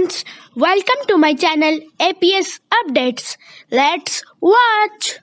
friends, welcome to my channel APS Updates. Let's watch.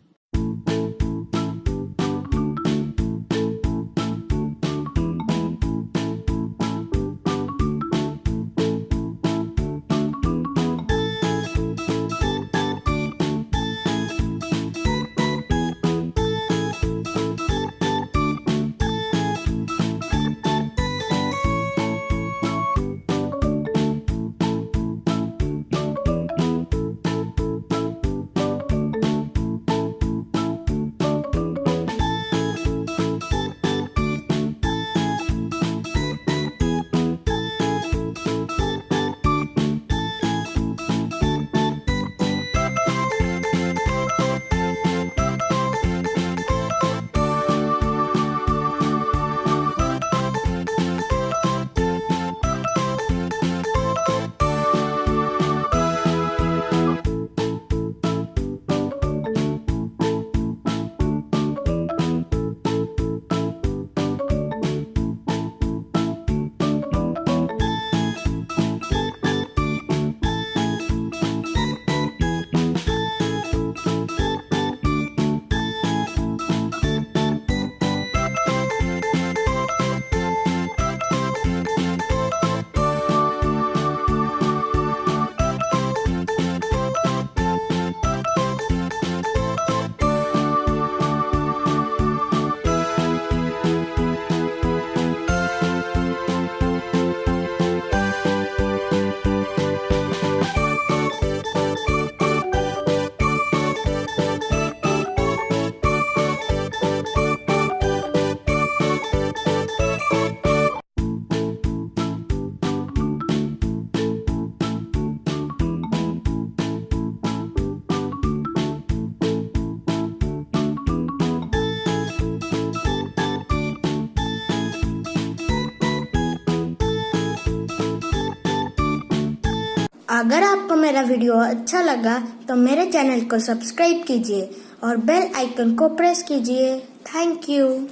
अगर आपको मेरा वीडियो अच्छा लगा तो मेरे चैनल को सब्सक्राइब कीजिए और बेल आइकन को प्रेस कीजिए। Thank you.